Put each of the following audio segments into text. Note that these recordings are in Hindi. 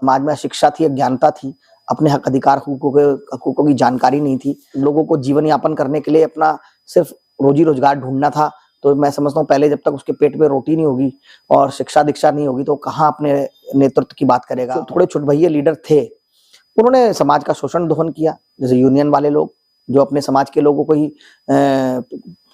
समाज में अशिक्षा थी, अज्ञानता थी, अपने हक अधिकार हकूकों की जानकारी नहीं थी। लोगों को जीवन यापन करने के लिए अपना सिर्फ रोजी रोजगार ढूंढना था। तो मैं समझता हूँ पहले जब तक उसके पेट में रोटी नहीं होगी और शिक्षा दीक्षा नहीं होगी तो कहाँ अपने नेतृत्व की बात करेगा। तो थोड़े छुटभइये लीडर थे, उन्होंने समाज का शोषण दोहन किया। जैसे यूनियन वाले लोग जो अपने समाज के लोगों को ही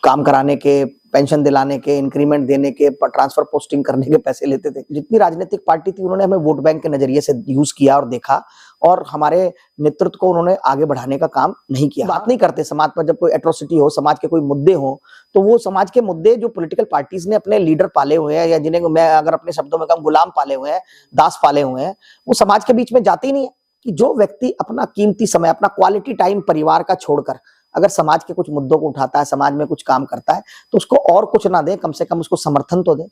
काम कराने के, पेंशन दिलाने के, इंक्रीमेंट देने के, ट्रांसफर पोस्टिंग करने के पैसे लेते थे। जितनी राजनीतिक पार्टी थी उन्होंने हमें वोट बैंक के नजरिए से यूज किया और देखा, और हमारे नेतृत्व को उन्होंने आगे बढ़ाने का काम नहीं किया। बात नहीं करते समाज पर, जब कोई एट्रोसिटी हो, समाज के कोई मुद्दे हो, तो वो समाज के मुद्दे जो पॉलिटिकल पार्टीज ने अपने लीडर पाले हुए हैं, या जिन्हें मैं अगर अपने शब्दों में कहूं गुलाम पाले हुए हैं, दास पाले हुए हैं, वो समाज के बीच में जाते ही नहीं है। कि जो व्यक्ति अपना कीमती समय, अपना क्वालिटी टाइम परिवार का छोड़कर अगर समाज के कुछ मुद्दों को उठाता है, समाज में कुछ काम करता है, तो उसको और कुछ ना दे, कम से कम उसको समर्थन तो दे,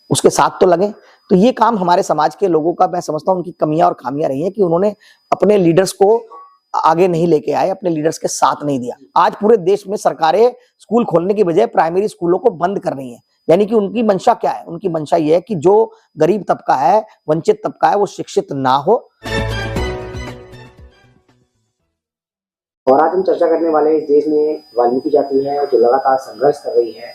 उसके साथ तो लगे। तो ये काम हमारे समाज के लोगों का, मैं समझता हूं उनकी कमियां और खामियां रही हैं कि उन्होंने अपने लीडर्स को आगे नहीं लेके आए, अपने लीडर्स के साथ नहीं दिया। आज पूरे देश में सरकारें स्कूल खोलने की बजाय प्राइमरी स्कूलों को बंद कर रही हैं। यानी कि उनकी मंशा क्या है? उनकी मंशा ये है कि जो गरीब तबका है, वंचित तबका है, वो शिक्षित ना हो। और आज हम चर्चा करने वाले इस देश में वाल्मीकि जाति है जो लगातार संघर्ष कर रही है,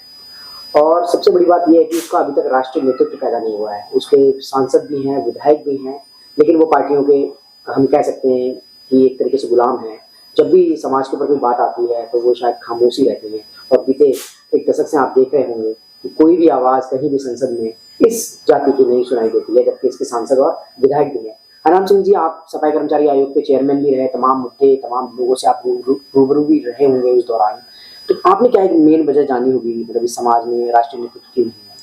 और सबसे बड़ी बात यह है कि उसका अभी तक राष्ट्रीय नेतृत्व पैदा नहीं हुआ है। उसके सांसद भी हैं, विधायक भी हैं, लेकिन वो पार्टियों के, हम कह सकते हैं कि एक तरीके से गुलाम हैं। जब भी समाज के ऊपर कोई बात आती है तो वो शायद खामोशी रहते हैं। और बीते एक दशक से आप देख रहे होंगे कि कोई भी आवाज कहीं भी संसद में इस जाति की नहीं सुनाई देती है, जबकि इसके सांसद और विधायक भी हैं। हरनाम सिंह जी, आप सफाई कर्मचारी आयोग के चेयरमैन भी रहे, तमाम मुद्दे, तमाम लोगों से आप रूबरू भी रहे होंगे उस दौरान। तो आपने क्या एक मेन वजह जानी होगी, मतलब इस समाज में राष्ट्रीय नेतृत्व की नहीं है?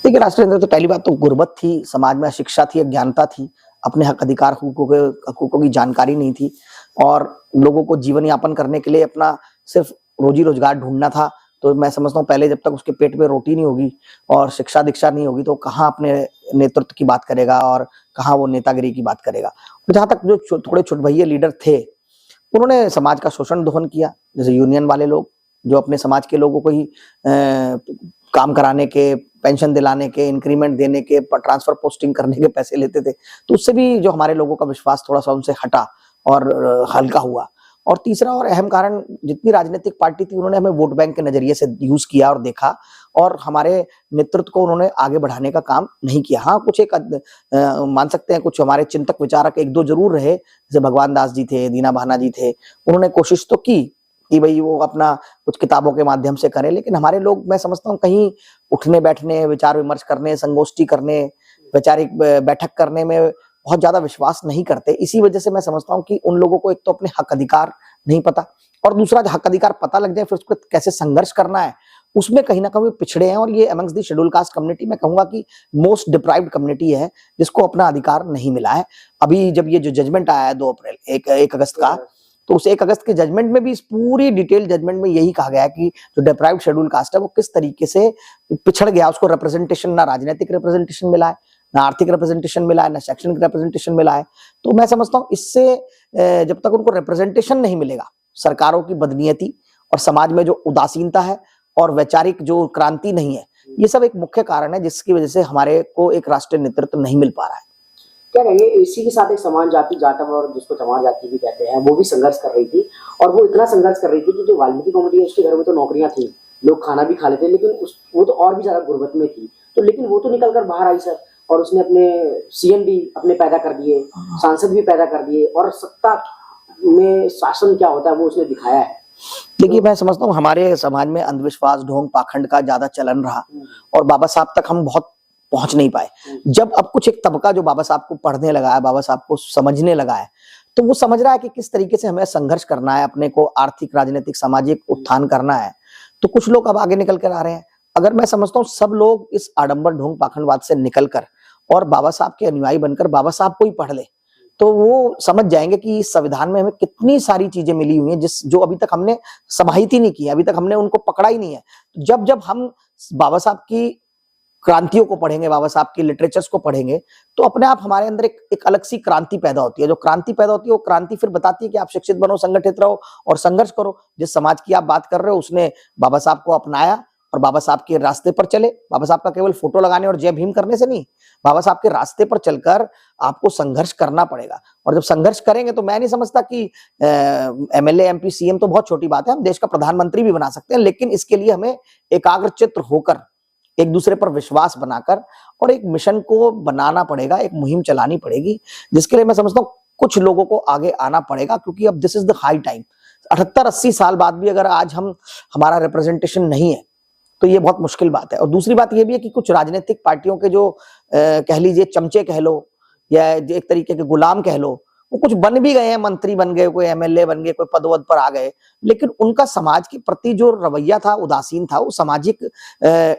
देखिए, राष्ट्रीय नेतृत्व तो पहली बात तो गुर्बत थी, समाज में अशिक्षा थी, अज्ञानता थी, अपने हक अधिकार हकूकों की जानकारी नहीं थी, और लोगों को जीवन यापन करने के लिए अपना सिर्फ रोजी रोजगार ढूंढना था। तो मैं समझता हूँ पहले जब तक उसके पेट में रोटी नहीं होगी और शिक्षा दीक्षा नहीं होगी तो कहाँ अपने नेतृत्व की बात करेगा और कहाँ वो नेतागिरी की बात करेगा। और जहां तक जो थोड़े छुटभइये लीडर थे, उन्होंने समाज का शोषण दोहन किया। जैसे यूनियन वाले लोग जो अपने समाज के लोगों को ही काम कराने के, पेंशन दिलाने के, इंक्रीमेंट देने के, ट्रांसफर पोस्टिंग करने के पैसे लेते थे, तो उससे भी जो हमारे लोगों का विश्वास थोड़ा सा उनसे हटा और हल्का हुआ। और तीसरा और अहम कारण, जितनी राजनीतिक पार्टी थी उन्होंने हमें वोट बैंक के नजरिए से यूज किया और देखा, और हमारे नेतृत्व को उन्होंने आगे बढ़ाने का काम नहीं किया। हाँ, कुछ एक मान सकते हैं कुछ हमारे चिंतक विचारक एक दो जरूर रहे, जैसे भगवान दास जी थे, दीना भाना जी थे, उन्होंने कोशिश तो की कि भाई वो अपना कुछ किताबों के माध्यम से करें, लेकिन हमारे लोग, मैं समझता हूँ, कहीं उठने बैठने, विचार विमर्श करने, संगोष्ठी करने, वैचारिक बैठक करने में बहुत ज्यादा विश्वास नहीं करते। इसी वजह से मैं समझता हूँ कि उन लोगों को एक तो अपने हक अधिकार नहीं पता, और दूसरा हक अधिकार पता लग जाए फिर उसको कैसे संघर्ष करना है, उसमें कहीं ना कहीं पिछड़े हैं। और ये amongst the schedule caste community, मैं कहूंगा कि मोस्ट डिप्राइव्ड कम्युनिटी है, जिसको अपना अधिकार नहीं मिला है। अभी जब ये जो जजमेंट आया है 2 अप्रैल 1 अगस्त का, तो उस 1 अगस्त के जजमेंट में भी, इस पूरी डिटेल जजमेंट में यही कहा गया है कि जो डिप्राइव्ड शेड्यूल कास्ट है वो किस तरीके से पिछड़ गया, उसको रिप्रेजेंटेशन, ना राजनीतिक रिप्रेजेंटेशन मिला है, ना आर्थिक रिप्रेजेंटेशन मिला है, ना शैक्षणिक रिप्रेजेंटेशन मिला है। तो मैं समझता हूँ इससे जब तक उनको रिप्रेजेंटेशन नहीं मिलेगा, सरकारों की बदनीयती और समाज में जो उदासीनता है और वैचारिक जो क्रांति नहीं है, ये सब एक मुख्य कारण है जिसकी वजह से हमारे को एक राष्ट्रीय नेतृत्व नहीं मिल पा रहा है। क्या कहेंगे, इसी के साथ एक समान जाति, जाटव, और जिसको चमार जाति भी कहते हैं, वो भी संघर्ष कर रही थी। और वो इतना संघर्ष कर रही थी कि जो वाल्मीकि कम्युनिटी है उसके घर में तो नौकरियां थी, लोग खाना भी खा लेते, लेकिन वो तो और भी ज्यादा गुर्बत में थी। तो लेकिन वो तो निकल कर बाहर आई सर, और उसने अपने सीएम भी अपने पैदा कर दिए, सांसद भी पैदा कर दिए, और सत्ता में शासन क्या होता है वो उसने दिखाया है। देखिए, मैं समझता हूँ हमारे समाज में अंधविश्वास, ढोंग, पाखंड का ज्यादा चलन रहा, और बाबा साहब तक हम बहुत पहुंच नहीं पाए। जब अब कुछ एक तबका जो बाबा साहब को पढ़ने लगा है, बाबा साहब को समझने लगा है, तो वो समझ रहा है कि किस तरीके से हमें संघर्ष करना है, अपने को आर्थिक, राजनीतिक, सामाजिक उत्थान करना है। तो कुछ लोग अब आगे निकल कर आ रहे हैं। अगर मैं समझता हूँ सब लोग इस आडंबर, ढोंग, पाखंडवाद से निकलकर और बाबा साहब के अनुयायी बनकर बाबा साहब को ही पढ़ ले, तो वो समझ जाएंगे कि इस संविधान में हमें कितनी सारी चीजें मिली हुई हैं जो अभी तक हमने समाहित ही नहीं की है, अभी तक हमने उनको पकड़ा ही नहीं है। जब हम बाबा साहब की क्रांतियों को पढ़ेंगे, बाबा साहब की लिटरेचर्स को पढ़ेंगे, तो अपने आप हमारे अंदर एक अलग सी क्रांति पैदा होती है। जो क्रांति पैदा होती है वो क्रांति फिर बताती है कि आप शिक्षित बनो, संगठित रहो और संघर्ष करो। जिस समाज की आप बात कर रहे हो उसने बाबा साहब को अपनाया और बाबा साहब के रास्ते पर चले। बाबा साहब का केवल फोटो लगाने और जय भीम करने से नहीं, बाबा साहब के रास्ते पर चलकर आपको संघर्ष करना पड़ेगा। और जब संघर्ष करेंगे तो मैं नहीं समझता कि एमएलए, एमपी, सीएम तो बहुत छोटी बात है, हम देश का प्रधानमंत्री भी बना सकते हैं, लेकिन इसके लिए हमें एकाग्रचित्त होकर, एक दूसरे पर विश्वास बनाकर और एक मिशन को बनाना पड़ेगा, एक मुहिम चलानी पड़ेगी, जिसके लिए मैं समझता हूँ कुछ लोगों को आगे आना पड़ेगा, क्योंकि अब this is the high time. 78-80 साल बाद भी अगर आज हमारा रिप्रेजेंटेशन नहीं है तो ये बहुत मुश्किल बात है। और दूसरी बात ये भी है कि कुछ राजनीतिक पार्टियों के जो कह लीजिए चमचे कह लो या एक तरीके के गुलाम कह लो, वो कुछ बन भी गए हैं, मंत्री बन गए, कोई एमएलए बन गए, कोई पदवद पर आ गए, लेकिन उनका समाज के प्रति जो रवैया था उदासीन था। वो सामाजिक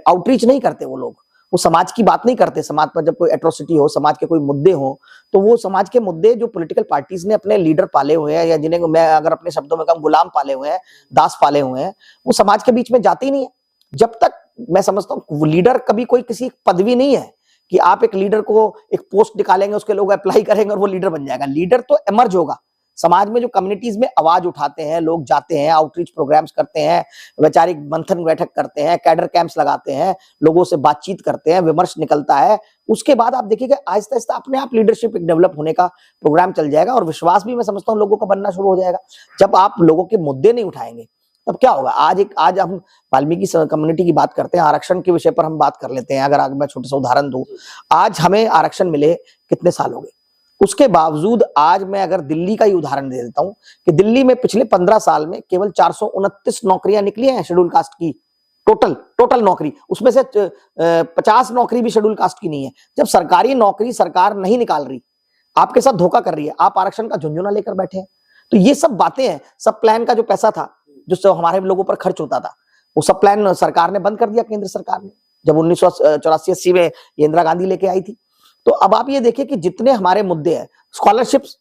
आउटरीच नहीं करते वो लोग, वो समाज की बात नहीं करते। समाज पर जब कोई एट्रोसिटी हो, समाज के कोई मुद्दे हो, तो वो समाज के मुद्दे जो पॉलिटिकल पार्टीज ने अपने लीडर पाले हुए हैं, या जिन्हें मैं अगर अपने शब्दों में कहूं गुलाम पाले हुए हैं, दास पाले हुए हैं, वो समाज के बीच में जाते ही नहीं है। जब तक मैं समझता हूँ लीडर कभी कोई किसी पदवी नहीं है कि आप एक लीडर को एक पोस्ट निकालेंगे, उसके लोग अप्लाई करेंगे और वो लीडर बन जाएगा। लीडर तो एमर्ज होगा समाज में, जो कम्युनिटीज में आवाज उठाते हैं, लोग जाते हैं, आउटरीच प्रोग्राम्स करते हैं, वैचारिक मंथन बैठक करते हैं, कैडर कैंप्स लगाते हैं, लोगों से बातचीत करते हैं, विमर्श निकलता है। उसके बाद आप देखिएगा आहिस्ता आहिस्ता अपने आप लीडरशिप एक डेवलप होने का प्रोग्राम चल जाएगा और विश्वास भी मैं समझता हूँ लोगों का बनना शुरू हो जाएगा। जब आप लोगों के मुद्दे नहीं उठाएंगे तब क्या होगा। आज हम वाल्मीकि कम्युनिटी की बात करते हैं, आरक्षण के विषय पर हम बात कर लेते हैं। अगर आगे मैं छोटा सा उदाहरण दूं, आज हमें आरक्षण मिले कितने साल हो गए, उसके बावजूद आज मैं अगर दिल्ली का ही उदाहरण दे देता हूं कि दिल्ली में पिछले 15 साल में केवल 429 नौकरियां निकली हैं शेड्यूल कास्ट की, टोटल नौकरी, उसमें से 50 नौकरी भी शेड्यूल कास्ट की नहीं है। जब सरकारी नौकरी सरकार नहीं निकाल रही, आपके साथ धोखा कर रही है, आप आरक्षण का झुंझुना लेकर बैठे हैं। तो ये सब बातें हैं। सब प्लान का जो पैसा था जो हमारे लोगों पर खर्च होता था, वो सब प्लान सरकार ने बंद कर दिया, केंद्र सरकार ने, जब 1984-80 में इंदिरा गांधी लेके आई थी। तो अब आप ये देखिए कि जितने हमारे मुद्दे हैं, स्कॉलरशिप्स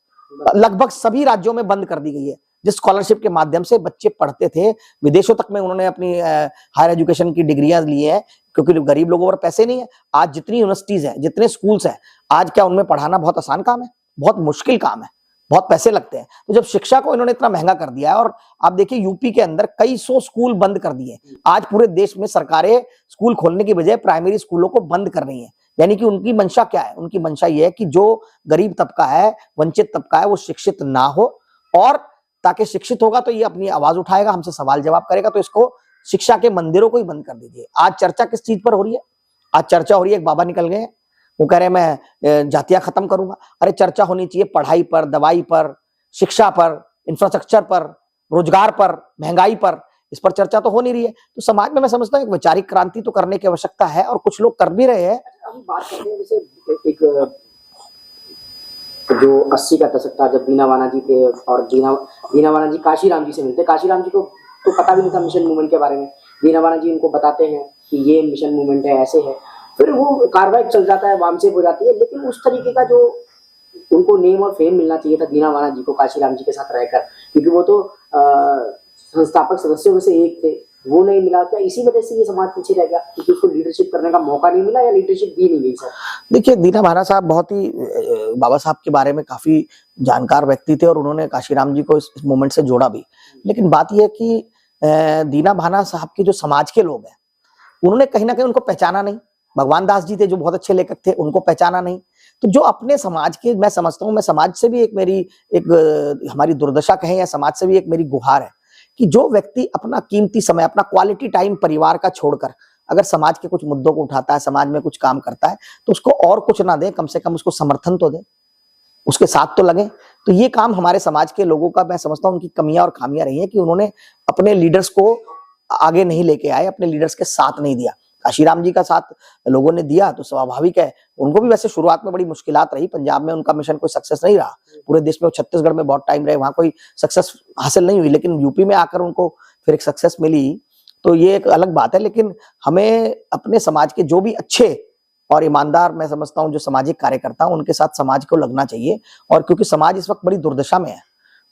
लगभग सभी राज्यों में बंद कर दी गई है, जिस स्कॉलरशिप के माध्यम से बच्चे पढ़ते थे, विदेशों तक में उन्होंने अपनी हायर एजुकेशन की डिग्रियां ली हैं, क्योंकि गरीब लोगों पर पैसे नहीं है। आज जितनी यूनिवर्सिटीज हैं, जितने स्कूल्स हैं, आज क्या उनमें पढ़ाना बहुत आसान काम है? बहुत मुश्किल काम है, बहुत पैसे लगते हैं। तो जब शिक्षा को इन्होंने इतना महंगा कर दिया है, और आप देखिए यूपी के अंदर कई 100 स्कूल बंद कर दिए। आज पूरे देश में सरकारें स्कूल खोलने की बजाय प्राइमरी स्कूलों को बंद कर रही हैं। यानी कि उनकी मंशा क्या है? उनकी मंशा ये है कि जो गरीब तबका है, वंचित तबका है, वो शिक्षित ना हो, और ताकि शिक्षित होगा तो ये अपनी आवाज उठाएगा, हमसे सवाल जवाब करेगा, तो इसको शिक्षा के मंदिरों को ही बंद कर दीजिए। आज चर्चा किस चीज पर हो रही है? आज चर्चा हो रही है, एक बाबा निकल गए, वो कह रहे मैं जातियां खत्म करूंगा। अरे चर्चा होनी चाहिए पढ़ाई पर, दवाई पर, शिक्षा पर, इंफ्रास्ट्रक्चर पर, रोजगार पर, महंगाई पर। इस पर चर्चा तो हो नहीं रही है। तो समाज में मैं समझता हूँ एक वैचारिक क्रांति तो करने की आवश्यकता है, और कुछ लोग कर भी रहे हैं। हम बात करते हैं जैसे एक जो 80 का दशक था, जब दीना वाना जी थे, और दीना वाना जी काशीराम जी से मिलते। काशीराम जी को तो पता भी नहीं था मिशन मूवमेंट के बारे में। दीना वाना जी उनको बताते हैं कि ये मिशन मूवमेंट है, ऐसे है। फिर वो कार्रवाई चल जाता है, वामसेप हो जाती है, लेकिन उस तरीके का जो उनको नेम और फेम मिलना चाहिए था दीना वाना जी को काशीराम जी के साथ रहकर, क्योंकि वो तो संस्थापक सदस्यों में से एक थे, वो नहीं मिला। क्या इसी वजह से ये समाज पीछे रह गया, क्योंकि उसको लीडरशिप करने का मौका नहीं मिला, या लीडरशिप दी नहीं गई? सर देखिए, दीना भाना साहब बहुत ही बाबा साहब के बारे में काफी जानकार व्यक्ति थे, और उन्होंने काशीराम जी को इस मूवमेंट से जोड़ा भी। लेकिन बात यह है कि दीना भाना साहब के जो समाज के लोग हैं, उन्होंने कहीं ना कहीं उनको पहचाना नहीं। भगवान दास जी थे जो बहुत अच्छे लेखक थे, उनको पहचाना नहीं। तो जो अपने समाज के, मैं समझता हूँ, मैं समाज से भी हमारी दुर्दशा कहें, या समाज से भी एक मेरी गुहार है कि जो व्यक्ति अपना कीमती समय, अपना क्वालिटी टाइम परिवार का छोड़कर अगर समाज के कुछ मुद्दों को उठाता है, समाज में कुछ काम करता है, तो उसको और कुछ ना दे, कम से कम उसको समर्थन तो दे, उसके साथ तो लगे। तो ये काम हमारे समाज के लोगों का, मैं समझता हूँ, उनकी कमियां और खामियां रही हैं कि उन्होंने अपने लीडर्स को आगे नहीं लेके आए, अपने लीडर्स के साथ नहीं दिया। काशीराम जी का साथ लोगों ने दिया तो स्वाभाविक है, उनको भी वैसे शुरुआत में बड़ी मुश्किलात रही। पंजाब में उनका मिशन कोई सक्सेस नहीं रहा, पूरे देश में, छत्तीसगढ़ में बहुत टाइम रहे, वहां कोई सक्सेस हासिल नहीं हुई, लेकिन यूपी में आकर उनको फिर एक सक्सेस मिली, तो ये एक अलग बात है। लेकिन हमें अपने समाज के जो भी अच्छे और ईमानदार, मैं समझता हूँ, जो सामाजिक कार्यकर्ता, उनके साथ समाज को लगना चाहिए। और क्योंकि समाज इस वक्त बड़ी दुर्दशा में है,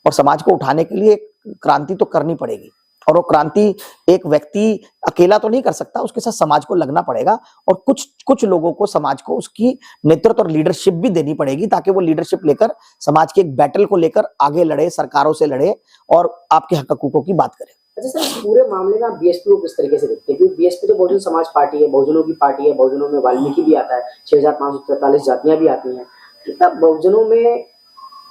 और समाज को उठाने के लिए क्रांति तो करनी पड़ेगी, और वो क्रांति एक व्यक्ति अकेला तो नहीं कर सकता, उसके साथ समाज को लगना पड़ेगा, और कुछ लोगों को, समाज को उसकी नेतृत्व और लीडरशिप भी देनी पड़ेगी, ताकि वो लीडरशिप लेकर समाज के एक बैटल को लेकर आगे लड़े, सरकारों से लड़े, और आपके हक हकूकों की बात करें। अच्छा सर, इस पूरे मामले में आप बीएसपी को किस तरीके से देखते हैं? क्योंकि बीएसपी तो बहुजन समाज पार्टी है, बहुजनों की पार्टी है, बहुजनों में वाल्मीकि भी आता है, 6543 जातियां भी आती हैं। कितना बहुजनों में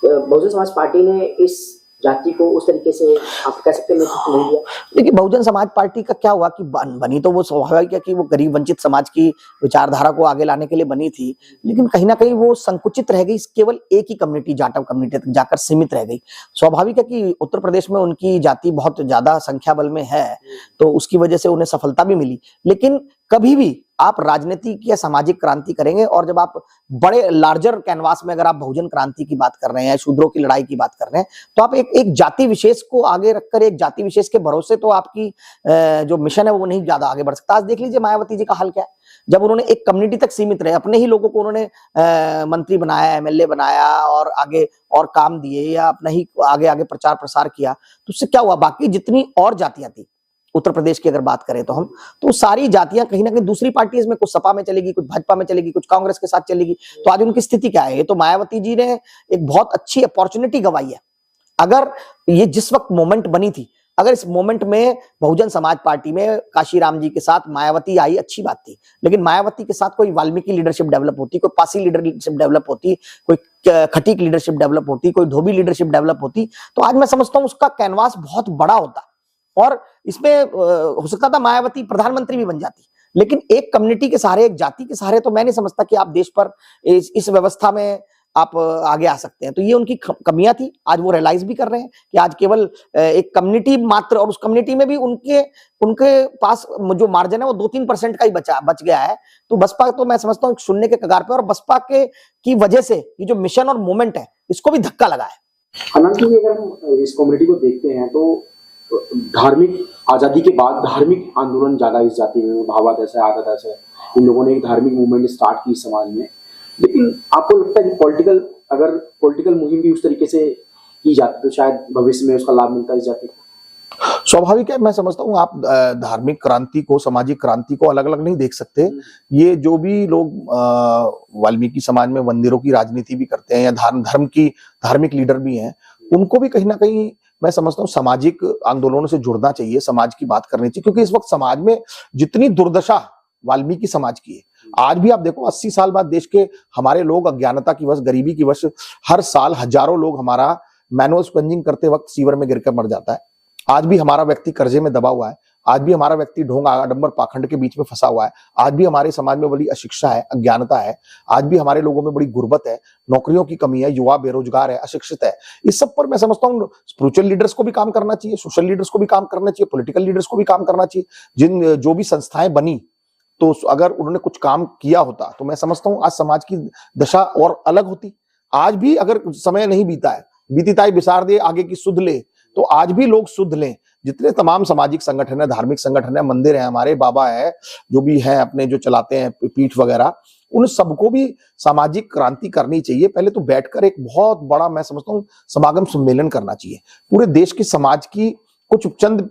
बहुजन समाज पार्टी ने इस जाति को उस तरीके से आप कह सकते हैं नेतृत्व नहीं दिया? देखिए, बहुजन समाज पार्टी का क्या हुआ कि बनी तो वो स्वाभाविक है कि वो गरीब वंचित समाज की विचारधारा को आगे लाने के लिए बनी थी, लेकिन कहीं ना कहीं वो संकुचित रह गई, केवल एक ही कम्युनिटी, जाटव कम्युनिटी तक जाकर सीमित रह गई। स्वाभाविक है कि उत्तर प्रदेश में उनकी जाति बहुत ज्यादा संख्या बल में है, तो उसकी वजह से उन्हें सफलता भी मिली। लेकिन कभी भी आप राजनीतिक या सामाजिक क्रांति करेंगे और जब आप बड़े लार्जर कैनवास में अगर आप बहुजन क्रांति की बात कर रहे हैं, शूद्रों की लड़ाई की बात कर रहे हैं, तो आप एक जाति विशेष को आगे रखकर एक जाति विशेष के भरोसे तो आपकी जो मिशन है वो नहीं ज्यादा आगे बढ़ सकता। आज देख लीजिए मायावती जी का हाल क्या है। जब उन्होंने एक कम्युनिटी तक सीमित रहे, अपने ही लोगों को उन्होंने मंत्री बनाया, एमएलए बनाया और आगे और काम दिए या अपना ही आगे आगे प्रचार प्रसार किया, तो उससे क्या हुआ, बाकी जितनी और जातियां थी उत्तर प्रदेश की अगर बात करें तो हम, तो सारी जातियां कहीं ना कहीं दूसरी पार्टीज में, कुछ सपा में चलेगी, कुछ भाजपा में चलेगी, कुछ कांग्रेस के साथ चलेगी। तो आज उनकी स्थिति क्या है? ये तो मायावती जी ने एक बहुत अच्छी अपॉर्चुनिटी गंवाई है। अगर ये जिस वक्त मोमेंट बनी थी, अगर इस मोमेंट में बहुजन समाज पार्टी में काशीराम जी के साथ मायावती आई, अच्छी बात थी, लेकिन मायावती के साथ कोई वाल्मीकि लीडरशिप डेवलप होती, कोई पासी लीडरशिप डेवलप होती, कोई खटीक लीडरशिप डेवलप होती, कोई धोबी लीडरशिप डेवलप होती, तो आज मैं समझता हूं उसका कैनवास बहुत बड़ा होता और इसमें हो सकता था मायावती प्रधानमंत्री भी बन जाती। लेकिन एक कम्युनिटी के सहारे, एक जाति के सहारे तो मैं नहीं समझता कि आप देश पर इस व्यवस्था में आप आगे आ सकते हैं। तो ये उनकी कमियां थी, आज वो रियलाइज भी कर रहे हैं कि आज केवल एक कम्युनिटी मात्र, और उस कम्युनिटी में भी उनके पास जो मार्जिन है वो 2-3% का ही बच गया है। तो बसपा तो मैं समझता हूँ शून्य के कगार पे, और बसपा की वजह से ये जो मिशन और मूवमेंट है इसको भी धक्का लगा है। हालांकि अगर हम इस कम्युनिटी को देखते हैं तो धार्मिक आजादी के बाद धार्मिक आंदोलन जागा इस जाति में, भावादश है, आदादश है, इन लोगों ने एक धार्मिक मूवमेंट स्टार्ट की समाज में। लेकिन आपको लगता है कि अगर पॉलिटिकल मुहिम भी उस तरीके से की जाती तो शायद भविष्य में उसका लाभ मिलता है इस जाति को? स्वाभाविक है, मैं समझता हूँ आप धार्मिक क्रांति को, सामाजिक क्रांति को अलग अलग नहीं देख सकते। ये जो भी लोग वाल्मीकि समाज में मंदिरों की राजनीति भी करते हैं या धार्मिक लीडर भी हैं, उनको भी कहीं ना कहीं मैं समझता हूँ सामाजिक आंदोलनों से जुड़ना चाहिए, समाज की बात करनी चाहिए, क्योंकि इस वक्त समाज में जितनी दुर्दशा वाल्मीकि समाज की है, आज भी आप देखो 80 साल बाद देश के हमारे लोग अज्ञानता की वश, गरीबी की वश हर साल हजारों लोग हमारा मैनुअल स्पंजिंग करते वक्त सीवर में गिरकर मर जाता है। आज भी हमारा व्यक्ति कर्जे में दबा हुआ है, आज भी हमारा व्यक्ति ढोंग आडंबर पाखंड के बीच में फंसा हुआ है, आज भी हमारे समाज में बड़ी अशिक्षा है, अज्ञानता है, आज भी हमारे लोगों में बड़ी गुर्बत है, नौकरियों की कमी है, युवा बेरोजगार है, अशिक्षित है। इस सब पर मैं समझता हूँ स्पिरिचुअल लीडर्स को भी काम करना चाहिए, सोशल लीडर्स को भी काम करना चाहिए, पॉलिटिकल लीडर्स को भी काम करना चाहिए। जो भी संस्थाएं बनी, तो अगर उन्होंने कुछ काम किया होता तो मैं समझता हूँ आज समाज की दशा और अलग होती। आज भी अगर समय नहीं बीता है, बीतीताई बिसार दे आगे की सुध ले, तो आज भी लोग सुध लें। जितने तमाम सामाजिक संगठन है, धार्मिक संगठन है, मंदिर है, हमारे बाबा है, जो भी है अपने जो चलाते हैं पीठ वगैरह, उन सबको भी सामाजिक क्रांति करनी चाहिए। पहले तो बैठकर एक बहुत बड़ा, मैं समझता हूँ, समागम सम्मेलन करना चाहिए। पूरे देश की समाज की कुछ चंद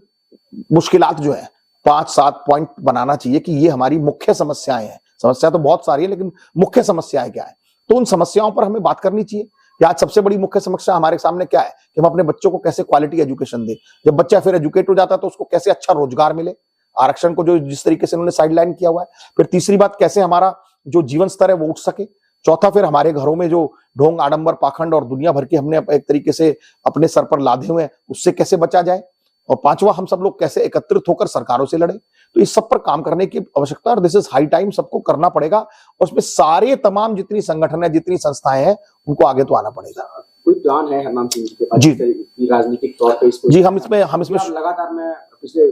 मुश्किलात जो है 5-7 पॉइंट बनाना चाहिए कि ये हमारी मुख्य समस्याएं हैं। समस्या तो बहुत सारी है, लेकिन मुख्य समस्याएं क्या है, तो उन समस्याओं पर हमें बात करनी चाहिए कि आज सबसे बड़ी मुख्य समस्या हमारे सामने क्या है कि हम अपने बच्चों को कैसे क्वालिटी एजुकेशन दें। जब बच्चा फिर एजुकेट हो जाता है तो उसको कैसे अच्छा रोजगार मिले, आरक्षण को जो जिस तरीके से उन्होंने साइडलाइन किया हुआ है। फिर तीसरी बात, कैसे हमारा जो जीवन स्तर है वो उठ सके। चौथा, फिर हमारे घरों में जो ढोंग आडंबर पाखंड और दुनिया भर के हमने एक तरीके से अपने सर पर लादे हुए हैं, उससे कैसे बचा जाए। और पांचवा, हम सब लोग कैसे एकत्रित होकर सरकारों से लड़े। तो इस सब पर काम करने की आवश्यकता है और दिस इज हाई टाइम, सबको करना पड़ेगा। और उसमें सारे तमाम जितनी संगठन है, जितनी संस्थाएं हैं, उनको आगे तो आना पड़ेगा। कोई प्लान है हरनाम सिंह जी के पास जी राजनीतिक तौर पे इसको? जी, हम इसमें लगातार, मैं पिछले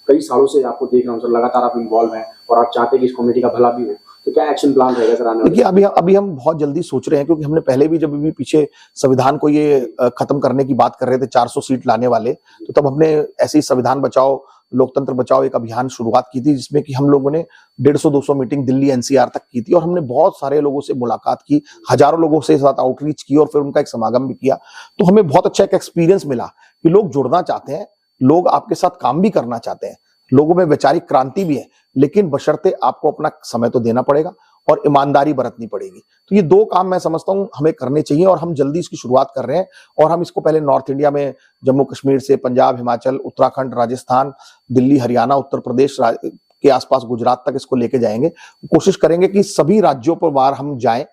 कई सालों से आपको देख रहा हूँ सर, लगातार आप इन्वॉल्व हैं और आप चाहते हैं कि इस कमेटी का भला भी हो, तो क्या एक्शन प्लान रहेगा सर आने वाले? देखिए, अभी हम बहुत जल्दी सोच रहे हैं, क्योंकि हमने पहले भी जब भी पीछे संविधान को ये खत्म करने की बात कर रहे थे, 400 सीट लाने वाले, तो तब हमने ऐसे ही संविधान बचाओ, लोकतंत्र बचाओ एक अभियान शुरुआत की थी, जिसमें कि हम लोगों ने 150-200 मीटिंग दिल्ली एनसीआर तक की थी और हमने बहुत सारे लोगों से मुलाकात की, हजारों लोगों से साथ आउटरीच की और फिर उनका एक समागम भी किया। तो हमें बहुत अच्छा एक एक्सपीरियंस मिला कि लोग जुड़ना चाहते हैं, लोग आपके साथ काम भी करना चाहते हैं, लोगों में वैचारिक क्रांति भी है, लेकिन बशर्ते आपको अपना समय तो देना पड़ेगा। और ईमानदारी बरतनी पड़ेगी। तो ये दो काम मैं समझता हूं हमें करने चाहिए और हम जल्दी इसकी शुरुआत कर रहे हैं। और हम इसको पहले नॉर्थ इंडिया में जम्मू कश्मीर से पंजाब, हिमाचल, उत्तराखंड, राजस्थान, दिल्ली, हरियाणा, उत्तर प्रदेश के आसपास गुजरात तक इसको लेके जाएंगे। कोशिश करेंगे कि सभी राज्यों पर वार हम जाएं,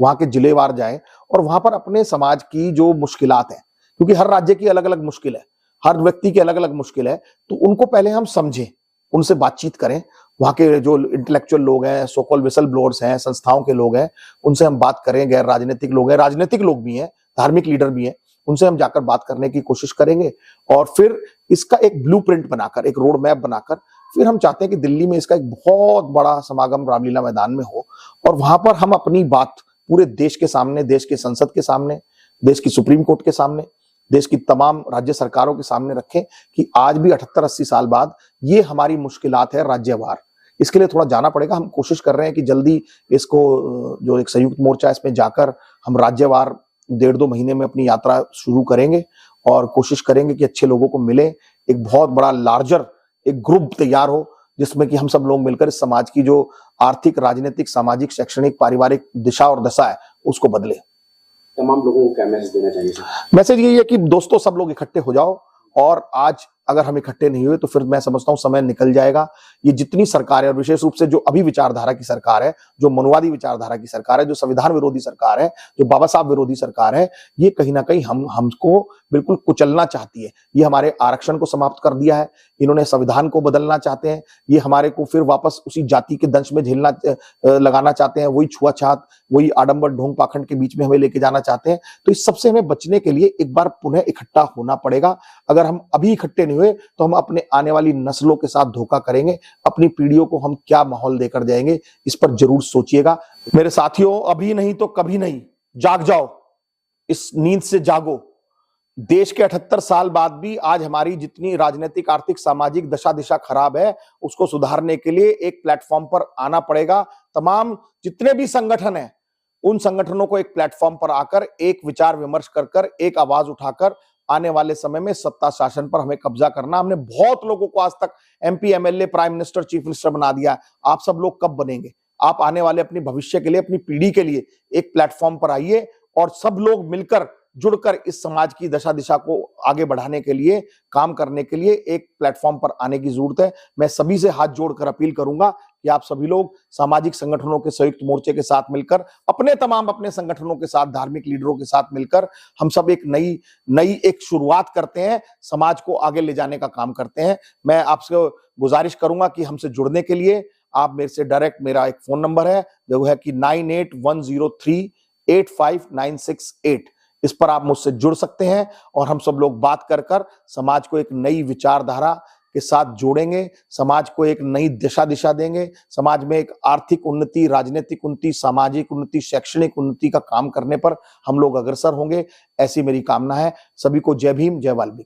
वहां के जिलेवार जाएं और वहां पर अपने समाज की जो मुश्किलात हैं, क्योंकि हर राज्य की अलग अलग मुश्किल है, हर व्यक्ति की अलग अलग मुश्किल है, तो उनको पहले हम समझें, उनसे बातचीत करें। वहां के जो इंटेलेक्चुअल लोग हैं, सो कॉल्ड विसल ब्लोअर्स हैं, संस्थाओं के लोग हैं, उनसे हम बात करें। गैर राजनीतिक लोग हैं, राजनीतिक लोग भी हैं, धार्मिक लीडर भी हैं, उनसे हम जाकर बात करने की कोशिश करेंगे। और फिर इसका एक ब्लूप्रिंट बनाकर, एक रोड मैप बनाकर, फिर हम चाहते हैं कि दिल्ली में इसका एक बहुत बड़ा समागम रामलीला मैदान में हो और वहां पर हम अपनी बात पूरे देश के सामने, देश के संसद के सामने, देश की सुप्रीम कोर्ट के सामने, देश की तमाम राज्य सरकारों के सामने रखें कि आज भी 78-80 साल बाद ये हमारी मुश्किलात है राज्यवार। इसके लिए थोड़ा जाना पड़ेगा। हम कोशिश कर रहे हैं कि जल्दी इसको जो एक संयुक्त मोर्चा इसमें जाकर हम राज्यवार 1.5-2 महीने में अपनी यात्रा शुरू करेंगे और कोशिश करेंगे कि अच्छे लोगों को मिले, एक बहुत बड़ा लार्जर एक ग्रुप तैयार हो जिसमें कि हम सब लोग मिलकर इस समाज की जो आर्थिक, राजनीतिक, सामाजिक, शैक्षणिक, पारिवारिक दिशा और दशा है उसको बदले। तमाम लोगों को क्या मैसेज देना चाहिए सर? मैसेज यही है कि दोस्तों सब लोग इकट्ठे हो जाओ और आज अगर हम इकट्ठे नहीं हुए तो फिर मैं समझता हूं समय निकल जाएगा। ये जितनी सरकार है और विशेष रूप से जो अभी विचारधारा की सरकार है, जो मनुवादी विचारधारा की सरकार है, जो संविधान विरोधी सरकार है, जो बाबा साहब विरोधी सरकार है, ये कहीं ना कहीं हमको बिल्कुल कुचलना चाहती है। ये हमारे आरक्षण को समाप्त कर दिया है, इन्होंने संविधान को बदलना चाहते हैं, ये हमारे को फिर वापस उसी जाति के दंश में लगाना चाहते हैं, वही छुआछात, वही आडंबर ढोंग पाखंड के बीच में हमें लेके जाना चाहते हैं। तो इस सबसे हमें बचने के लिए एक बार पुनः इकट्ठा होना पड़ेगा। अगर हम अभी इकट्ठे नहीं हुए तो हम अपने आने वाली नस्लों के साथ धोखा करेंगे, अपनी पीढ़ियों को हम क्या माहौल देकर जाएंगे, इस पर जरूर सोचिएगा। मेरे साथियों, अभी नहीं तो कभी नहीं, जाग जाओ, इस नींद से जागो। देश के 78 साल बाद भी आज हमारी जितनी राजनीतिक, आर्थिक, सामाजिक दशा दिशा खराब है, उसको सुधारने के लिए एक प्लेटफॉर्म पर आना पड़ेगा। तमाम जितने भी संगठन हैं, उन संगठनों को एक प्लेटफॉर्म पर आकर एक विचार विमर्श कर एक आवाज उठाकर आने वाले समय में सत्ता शासन पर हमें कब्जा करना। हमने बहुत लोगों को आज तक MP, MLA, prime minister, chief minister बना दिया। आप सब लोग कब बनेंगे? आप आने वाले अपनी भविष्य के लिए, अपनी पीढ़ी के लिए एक प्लेटफॉर्म पर आइए और सब लोग मिलकर जुड़कर इस समाज की दशा दिशा को आगे बढ़ाने के लिए, काम करने के लिए एक प्लेटफॉर्म पर आने की जरूरत है। मैं सभी से हाथ जोड़कर अपील करूंगा कि आप सभी लोग सामाजिक संगठनों के संयुक्त मोर्चे के साथ मिलकर, अपने संगठनों के साथ, धार्मिक लीडरों के साथ मिलकर हम सब एक नई एक शुरुआत करते हैं, समाज को आगे ले जाने का काम करते हैं। मैं आपसे गुजारिश करूंगा कि हमसे जुड़ने के लिए आप मेरे से डायरेक्ट, मेरा एक फोन नंबर है जो है कि 9810385968, इस पर आप मुझसे जुड़ सकते हैं और हम सब लोग बात कर समाज को एक नई विचारधारा के साथ जोड़ेंगे, समाज को एक नई दिशा देंगे, समाज में एक आर्थिक उन्नति, राजनीतिक उन्नति, सामाजिक उन्नति, शैक्षणिक उन्नति का काम करने पर हम लोग अग्रसर होंगे। ऐसी मेरी कामना है। सभी को जय भीम, जय वाल्मीकि।